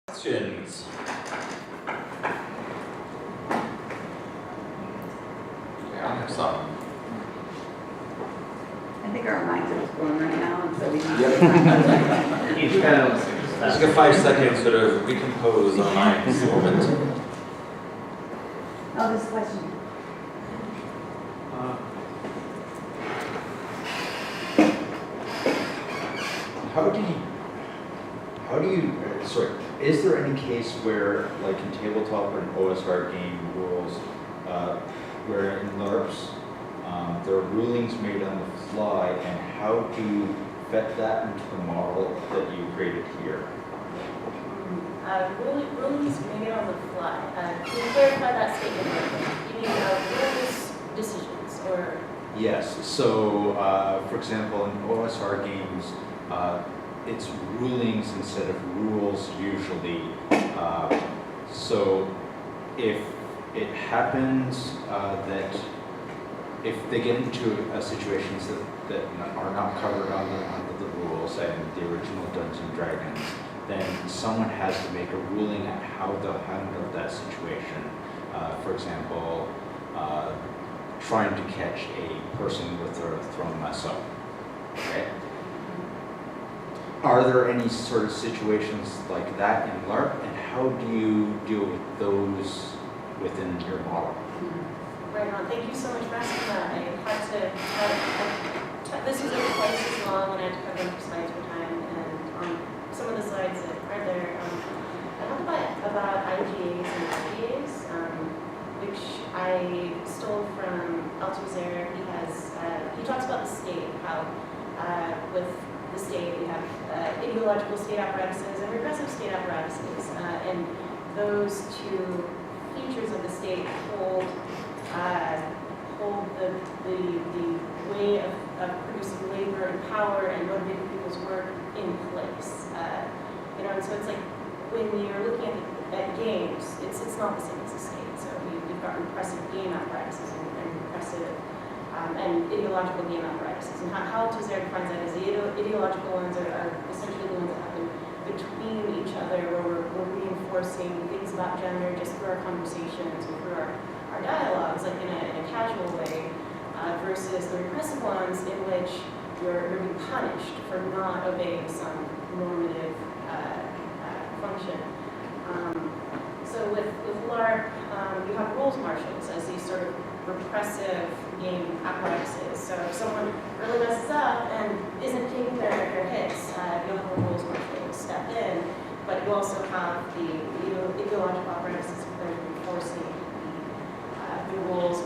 Questions? Okay, I'll have some. I think our minds are just blown right now, and so we need Yep. He's kind of Let's take a 5-second sort of recompose our minds moment. Oh, this question. How do you, sorry, is there any case where, like in tabletop and OSR game rules, where in LARPs, there are rulings made on the fly, and how do you fit that into the model that you created here? Rulings made on the fly. Can you clarify that statement? You mean rules decisions or? Yes, so for example, in OSR games, it's rulings instead of rules usually. So if it happens that if they get into situations that are not covered under the rules and the original Dungeons and Dragons, then someone has to make a ruling on how they'll handle that situation. For example, trying to catch a person with their thrown mess up. Okay? Are there any sort of situations like that in LARP, and how do you deal with those within your model? Right on. Thank you so much for asking that. I had to, this was like twice as long, and I had to cover up slides for time. And on some of the slides that are there, I talked about IGAs and IGAs, which I stole from Mizer. He talks about the state, how with the state we have ideological state apparatuses and regressive state apparatuses, and those two features of the state hold the way of producing labor and power and motivating people's work in place. And so it's like when you're looking at games, it's not the same as the state. So we've got repressive game apparatuses and repressive and ideological game apparatuses. And how Mizer defines that is the ideological ones are essentially the ones that happen between each other, where we're reinforcing things about gender just through our conversations or through our dialogues, like in a casual way, versus the repressive ones in which you're being punished for not obeying some normative function. So with LARP, you have rules marshals as these sort of repressive game apparatuses. So if someone really messes up and isn't taking their hits, you'll have a rules marshal step in, but you also have the ideological apparatuses that are enforcing the rules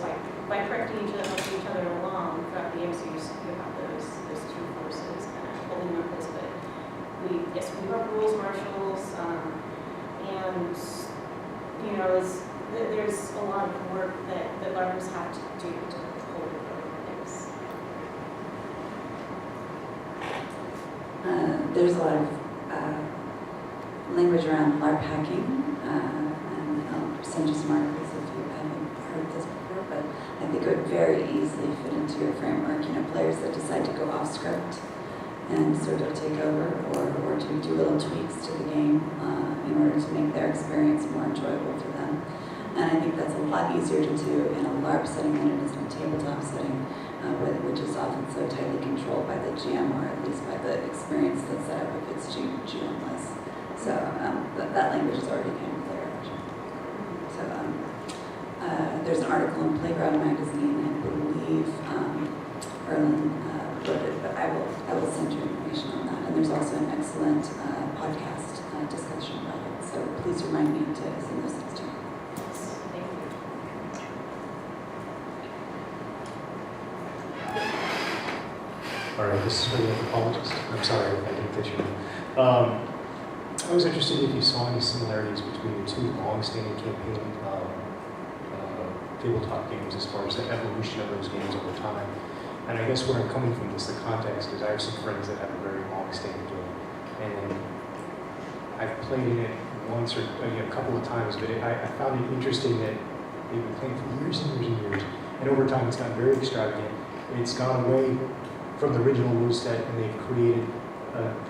by correcting each other along throughout the game. So you have those two forces kind of holding them in place. But we have rules marshals, and there's a lot of work that LARPers have to do to hold it in place. There's a lot of language around LARP hacking, and I'll send you some articles if you haven't heard this before, but I think it would very easily fit into your framework. Players that decide to go off script and sort of take over or to do little tweaks to the game in order to make their experience more enjoyable for them. And I think that's a lot easier to do in a LARP setting than it is in a tabletop setting, which is often so tightly controlled by the GM, or at least by the experience that's set up if it's GM-less. So that language is already kind of clear. So there's an article in Playground magazine, I believe Erlen wrote it, but I will send you information on that. And there's also an excellent podcast discussion about it. So please remind me to send those things to you. All right, this is for the anthropologist. I'm sorry if I didn't fit you in. I was interested if you saw any similarities between the two long-standing campaign tabletop games as far as the evolution of those games over time. And I guess where I'm coming from is the context is I have some friends that have a very long-standing game. And I've played in it once or a couple of times, but I found it interesting that they've been playing for years and years and years. And over time, it's gotten very extravagant. It's gone away from the original rule set, and they've created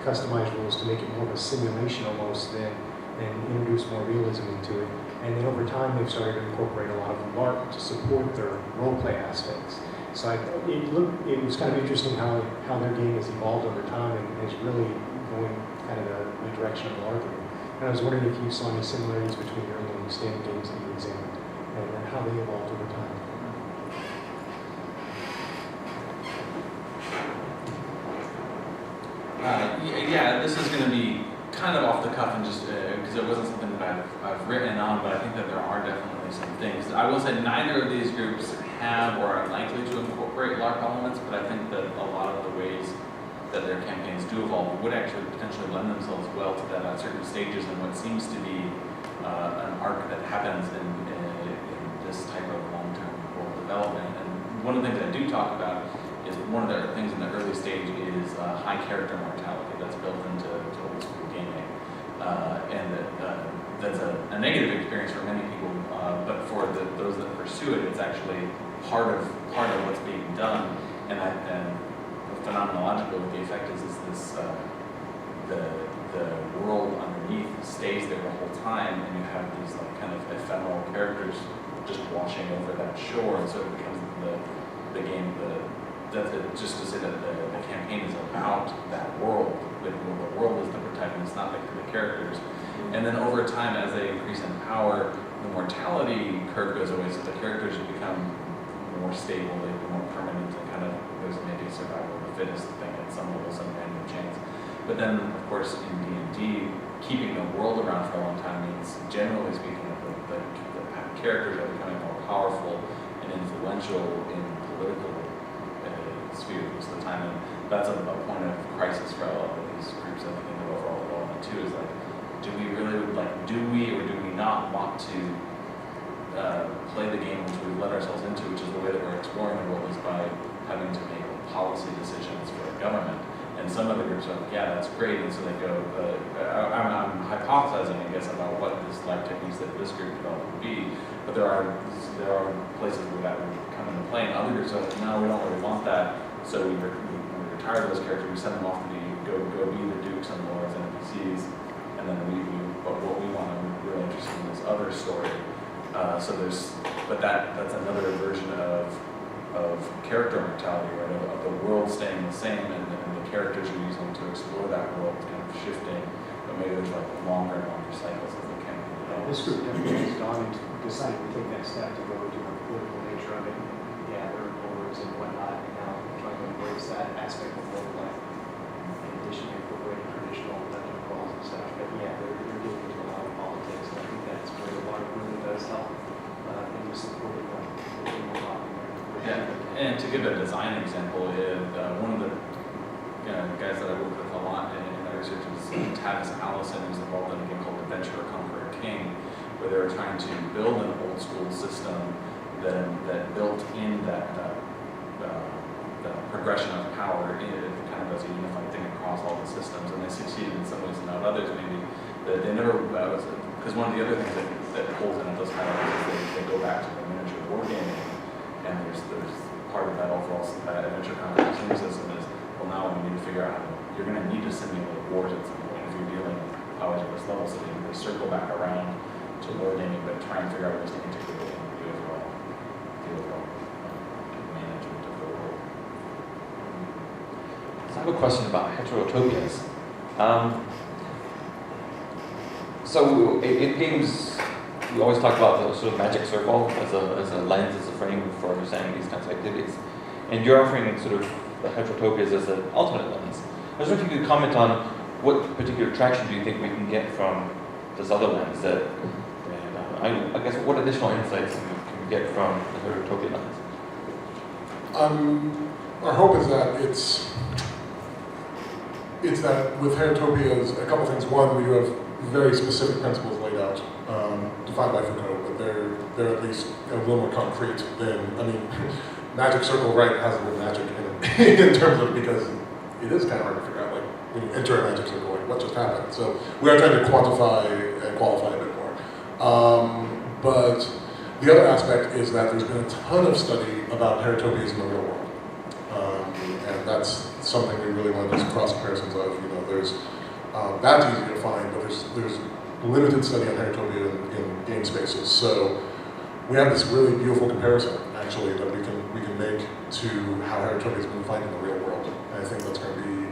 customized rules to make it more of a simulation almost than and introduce more realism into it. And then over time, they've started to incorporate a lot of Lark to support their role-play aspects. So it was kind of interesting how their game has evolved over time and is really going kind of the direction of Lark. And I was wondering if you saw any similarities between your own standard games that you examined and how they evolved over time. Yeah, this is going to be kind of off the cuff and just because it wasn't something that I've written on, but I think that there are definitely some things. I will say neither of these groups have or are likely to incorporate LARP elements, but I think that a lot of the ways that their campaigns do evolve would actually potentially lend themselves well to that at certain stages in what seems to be an arc that happens in this type of long-term world development. And one of the things I do talk about is one of the things in the early stage is high character mortality that's built into old school gaming. And that's a negative experience for many people, but for those that pursue it, it's actually part of what's being done. And phenomenologically, what the effect is this the world underneath stays there the whole time, and you have these like kind of ephemeral characters just washing over that shore, and so it becomes the game. Just to say that the campaign is about that world. The world is the protagonist, not the characters. And then over time, as they increase in power, the mortality curve goes away, so the characters become more stable, they become more permanent, and kind of there's maybe a survival of the fittest thing at some level, some random chance. But then, of course, in D&D, keeping the world around for a long time means, generally speaking, the characters are becoming more powerful and influential in political sphere most of the time, and that's a point of crisis for a lot of these groups. I think in the overall development too is like, do we or do we not want to play the game which we've let ourselves into, which is the way that we're exploring the world is by having to make policy decisions for a government. And some of the groups are like, yeah, that's great, and so they go, I'm hypothesizing, I guess, about what this life techniques that this group developed would be, but there are places where that would come into play, and other groups are like, no, we don't really want that, so we retire those characters, we send them off to go be the dukes and lords and NPCs, and then but what we want, we're really interested in this other story. But that's another version of character mortality, right? Of the world staying the same, and the characters you're using to explore that world kind of shifting, but maybe there's like longer and longer cycles as they can develop. This group definitely has gone and decided to take that step to go to the political nature of it, gather boards and whatnot, and now trying to embrace that aspect of role play. In addition to incorporating traditional dungeon crawls and such, but yeah, they're getting into a lot of politics, and I think that's where the Lark really does help in supporting the game a lot. Yeah, and to give a design example, one of the guys that I work with a lot in my research is Tavis Allison, who's involved in a game called Adventure or Conquer a King, where they were trying to build an old school system that built in that the progression of power, kind of as a unified thing across all the systems, and they succeeded in some ways and not others. Maybe they never, because one of the other things that pulls in at those high levels is they go back to the miniature wargaming. And there's part of that overall adventure conquer system is, well, now we need to figure out you're going to need to simulate wars at some point if you're dealing with powers at this level, so they circle back around to wargaming, but try and figure out ways to integrate it into the overall management of the world. So I have a question about heterotopias. So in games, we always talk about the sort of magic circle as a lens, as a frame for understanding these kinds of activities. And you're offering sort of the heterotopias as an alternate lens. I was wondering if you could comment on what particular traction do you think we can get from this other lens that, I guess, what additional insights can we get from the heterotopia lens? Our hope is that it's that with Heterotopias, a couple things. One, we do have very specific principles laid out, defined by Foucault, but they're at least a little more concrete than, Magic Circle, right, has the word magic in it, in terms of, because it is kind of hard to figure out, like, when you enter a magic circle, like, what just happened? So we are trying to quantify and qualify a bit more. But the other aspect is that there's been a ton of study about Heterotopias in the real world. And that's something we really want to do some cross comparisons of. There's that's easy to find, but there's limited study on Heterotopia in game spaces. So we have this really beautiful comparison, actually, that we can make to how Heterotopia has been defined in the real world. And I think that's going to be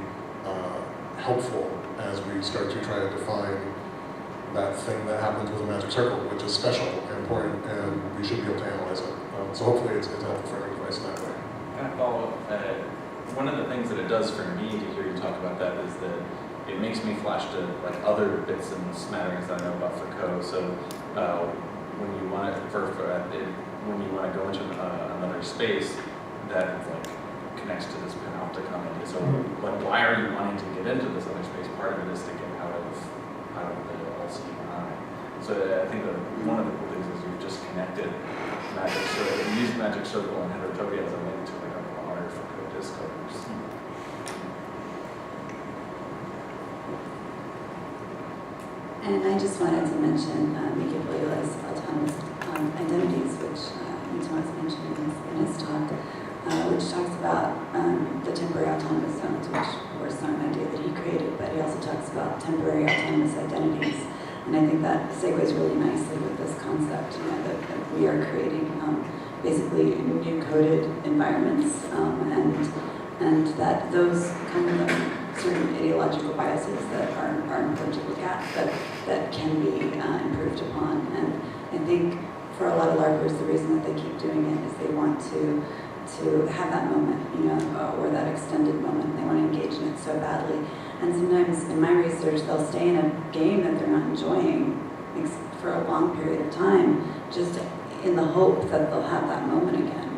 helpful as we start to try to define that thing that happens with a magic circle, which is special and important, and we should be able to analyze it. So hopefully it's a helpful framing device in that way. Kind of follow up. One of the things that it does for me to hear you talk about that is that it makes me flash to like other bits and smatterings that I know about Foucault. So when you want to when you want to go into another space, that like connects to this panopticon idea. So like, why are you wanting to get into this other space? Part of it is to get out of the all-seeing eye. So I think that one of the cool things is you've just connected magic circle, used magic circle and Heterotopia as a link to like a broader Foucault discourse. And I just wanted to mention Mika Boyla's autonomous identities, which Thomas mentioned in his talk, which talks about the temporary autonomous zones, which of course is not an idea that he created, but he also talks about temporary autonomous identities. And I think that segues really nicely with this concept, that we are creating basically new coded environments, and that those kind of certain ideological biases that are important to look at, but that can be improved upon. And I think for a lot of LARPers, the reason that they keep doing it is they want to have that moment, or that extended moment. They want to engage in it so badly. And sometimes in my research, they'll stay in a game that they're not enjoying for a long period of time, just in the hope that they'll have that moment again.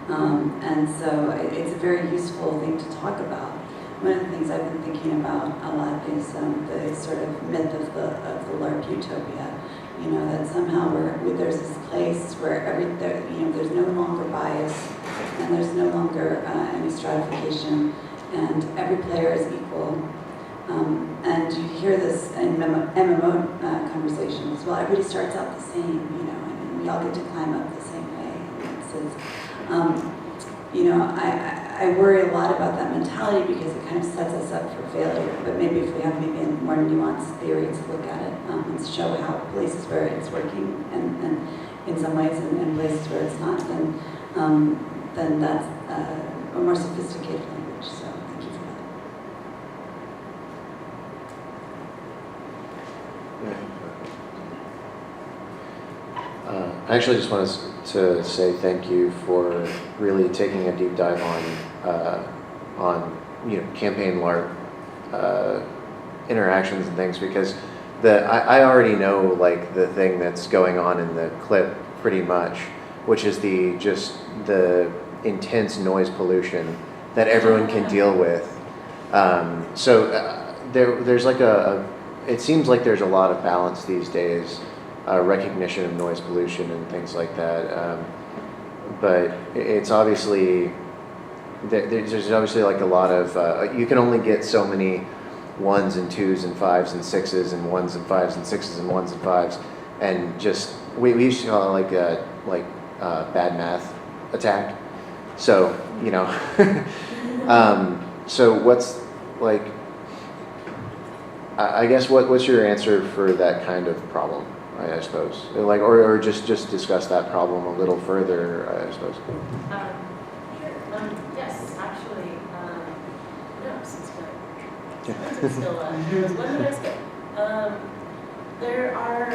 And so it's a very useful thing to talk about. One of the things I've been thinking about a lot is the sort of myth of the LARP utopia. That somehow there's this place where there's no longer bias, and there's no longer any stratification, and every player is equal. And you hear this in MMO conversations. Well, everybody starts out the same, and we all get to climb up the same way. I worry a lot about that mentality because it kind of sets us up for failure. But maybe if we have a more nuanced theory to look at it and show how places where it's working and in some ways and places where it's not, then that's a more sophisticated language. So thank you for that. I actually just wanted to say thank you for really taking a deep dive on campaign LARP interactions and things, because I already know like the thing that's going on in the clip pretty much, which is the intense noise pollution that everyone can deal with. There's like it seems like there's a lot of balance these days. Recognition of noise pollution and things like that, but it's obviously there's obviously like a lot of you can only get so many 1s and 2s and 5s and 6s and 1s and 5s and 6s and 1s and 5s, and just we used to call it like bad math attack. So so what's like I guess what's your answer for that kind of problem? I suppose, like, or just discuss that problem a little further, I suppose. Sure. Yes, actually, no, since we're still let me ask it. There are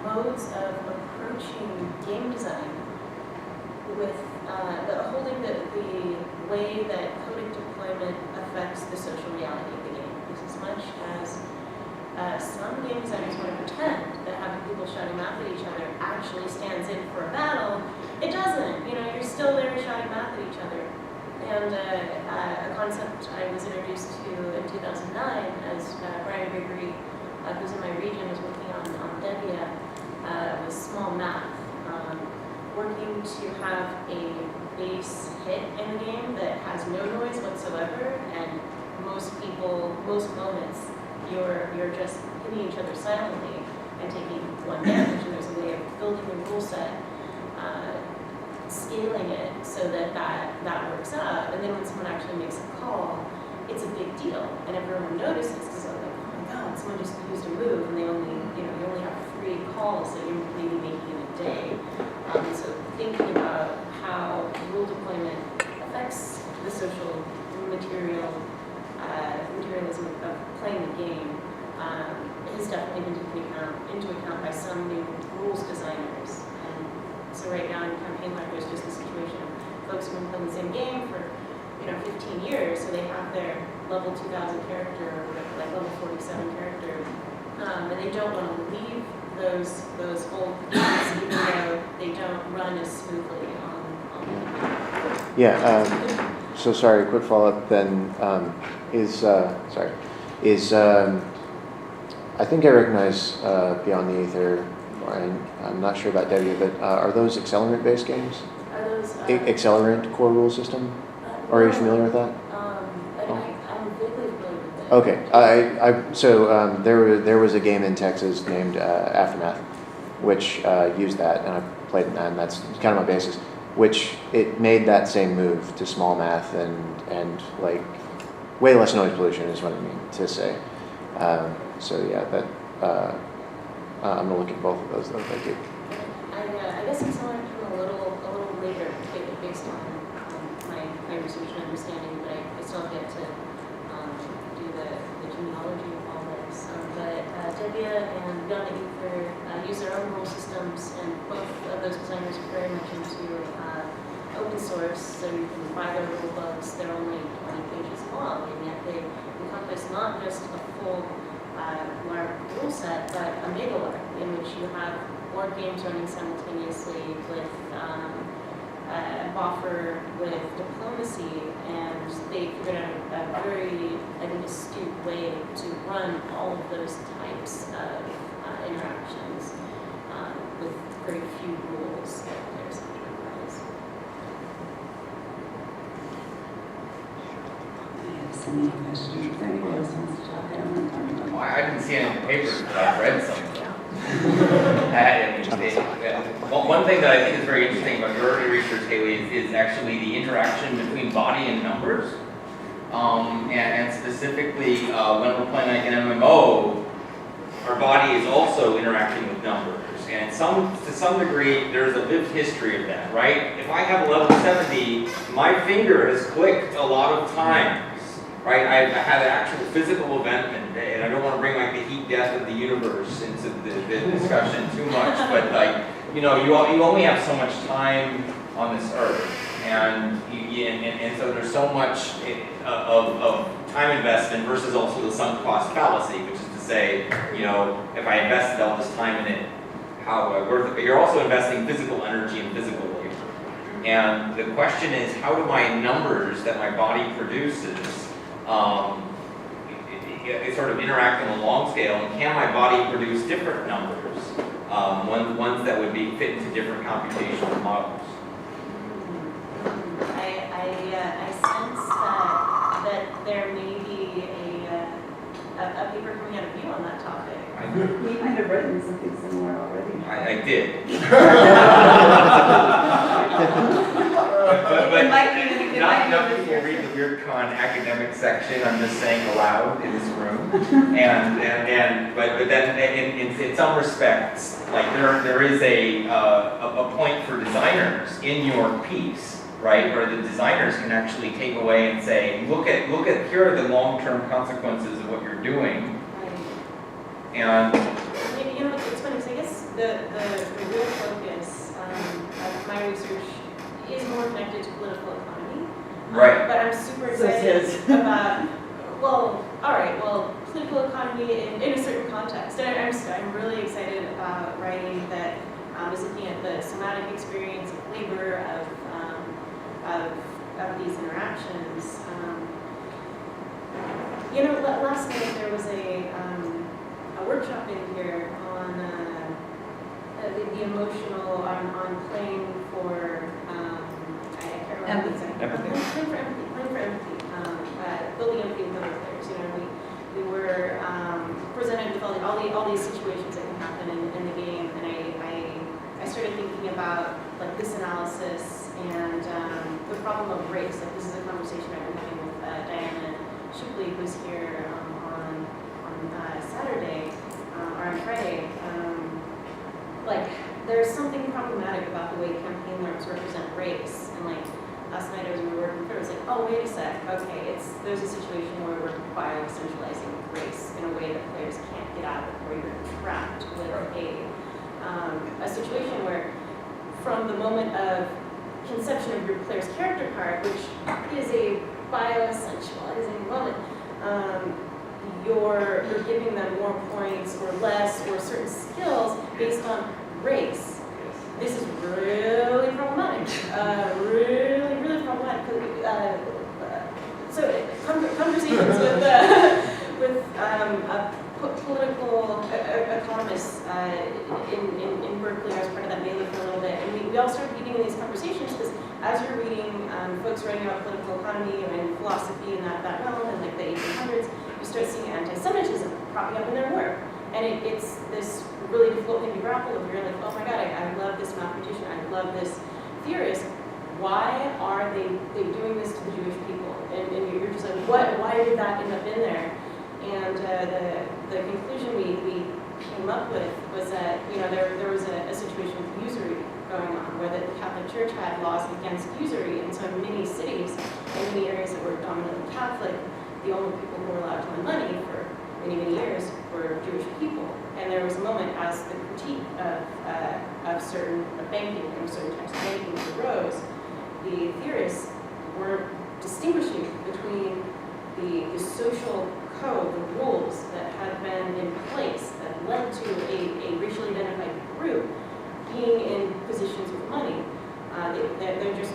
modes of approaching game design with holding the way that codec deployment affects the social reality of the game. Because as much as some game designers want to pretend that having people shouting math at each other actually stands in for a battle, it doesn't. You're still there shouting math at each other. And a concept I was introduced to in 2009 as Brian Gregory, who's in my region, was working on Devia, was small math. Working to have a base hit in the game that has no noise whatsoever, and most moments, you're just hitting each other silently and taking one damage, and there's a way of building the rule set, scaling it so that works out, and then when someone actually makes a call, it's a big deal, and everyone notices because they're like, oh my oh, someone just used a move and they only, you only have 3 calls that you're maybe making in a day. So thinking about how rule deployment affects the social materialism of playing the game has definitely been taken into account by some new rules designers. And so right now in Campaign Lark, there's just a situation of folks who've been playing the same game for 15 years, so they have their level 2000 character, or like level 47 character, and they don't want to leave those old games even though they don't run as smoothly on Yeah, so sorry, quick follow-up then, I think I recognize Beyond the Aether, I'm not sure about Debbie, but are those accelerant-based games? Are those Accelerant core rule system? Are you familiar with that? I'm vaguely familiar with it. Okay, there was a game in Texas named Aftermath, which used that, and I played in that, and that's kind of my basis. Which it made that same move to small math and like way less noise pollution is what I mean to say. So yeah, that I'm gonna look at both of those though. Thank you. I guess it's somewhere a little later, based on my research and understanding, but I still have yet to do the genealogy of all this. But Debbia and Beyond the Aether use their own rule systems, and both of those designers are very much into open source, so you can buy their rule books. They're only 20 pages long, and yet they encompass not just a full Lark rule set, but a mega Lark, in which you have board games running simultaneously with Boffer, with diplomacy, and they figured out a very, I think, astute way to run all of those types of interactions with very few rules that players have to memorize. I have so many questions. If anybody else wants to talk, I don't want to talk about Well, I didn't see any in the papers, but I've read some of them. One thing that I think is very interesting about your early research, Hayley, is actually the interaction between body and numbers. And specifically, when we're playing like an MMO, our body is also interacting with numbers. And to some degree, there's a lived history of that, right? If I have a level 70, my finger has clicked a lot of times. Right, I had an actual physical event, and I don't want to bring like the heat death of the universe into the discussion too much, but like, you only have so much time on this earth, and so there's so much of time investment versus also the sunk cost fallacy, which is to say, if I invested all this time in it, how do I worth it? But you're also investing physical energy and physical labor, and the question is, how do my numbers that my body produces it's sort of interacting on a long scale, and can my body produce different numbers, ones that would fit into different computational models? I sense that there may be a paper coming out of you on that topic. You might have written something similar already. I did. It might be Not enough people read the WeirdCon academic section, I'm just saying aloud in this room. But then in some respects, like there is a point for designers in your piece, right? Where the designers can actually take away and say, look at here are the long-term consequences of what you're doing. And it's funny, because I guess the real focus of my research is more connected to political economy. Right. But I'm super excited about, political economy in a certain context. And I'm really excited about writing that is looking at the somatic experience of labor, of these interactions. Last night there was a workshop in here on the emotional, on playing for, I can't remember the exact Empathy. Playing for empathy, building empathy with other players. We were presented with all these situations that can happen in the game, and I started thinking about like this analysis and the problem of race. Like this is a conversation I've been having with Diana Shipley, who's here on Saturday, or on Friday, like, there's something problematic about the way campaign larks represent race. And like, last night as we were working through, it was like, oh, wait a sec, okay, there's a situation where we're biocentralizing race in a way that players can't get out of, where you're trapped with a situation where from the moment of conception of your player's character card, which is a bioessentializing moment, you're giving them more points or less or certain skills based on race. This is really problematic. Really problematic. So conversations with political economists in Berkeley. I was part of that mailer for a little bit, and we all started getting in these conversations because as you're reading folks writing about political economy and philosophy and that realm in like the 1800s, you start seeing anti-Semitism cropping up in their work. And it's this really difficult thing to grapple with. You're like, oh my God, I love this mathematician, I love this theorist. Why are they doing this to the Jewish people? And you're just like, why did that end up in there? And the conclusion we came up with was that, you know, there was a situation with usury going on, where the Catholic Church had laws against usury, and so in many cities, in many areas that were dominantly Catholic, the only people who were allowed to lend money for many years were Jewish people. And there was a moment as the critique of certain banking and certain types of banking arose, the theorists were distinguishing between the social code, the rules that had been in place that led to a racially identified group being in positions with money. There just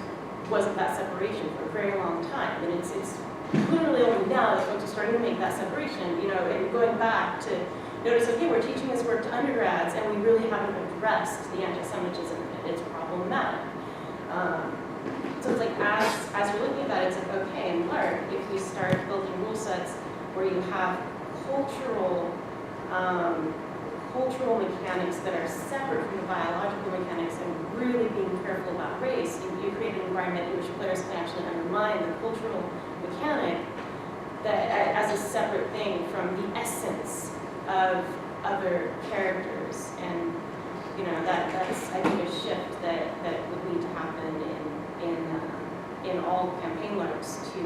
wasn't that separation for a very long time. And it's literally only now that folks are starting to make that separation, you know, and going back to notice, okay, we're teaching this work to undergrads and we really haven't addressed the anti-Semitism. It's problematic. So it's like, as you're looking at that, it's like, okay, in Lark, if we start building rule sets where you have cultural mechanics that are separate from the biological mechanics and really being careful about race, you create an environment in which players can actually undermine the cultural mechanic that as a separate thing from the essence of other characters. And you know, that's I think a shift that would need to happen in all campaign larks to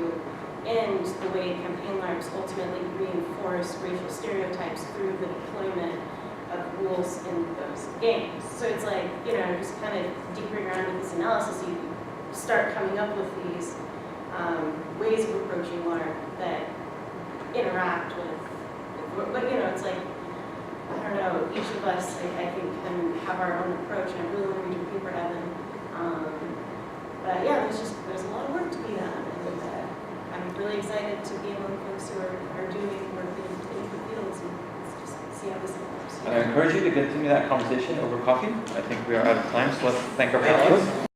end the way campaign larks ultimately reinforce racial stereotypes through the deployment of rules in those games. So it's like, you know, just kind of digging around with this analysis, you start coming up with these ways of approaching Lark that interact with, but you know, it's like, I don't know, each of us, I think, can have our own approach, and I really want to read your paper, Evan. But yeah, there's a lot of work to be done, and I'm really excited to be among folks who are doing work in the fields, and let's just see how this develops. I encourage you to continue that conversation over coffee. I think we are out of time, so let's thank our panelists.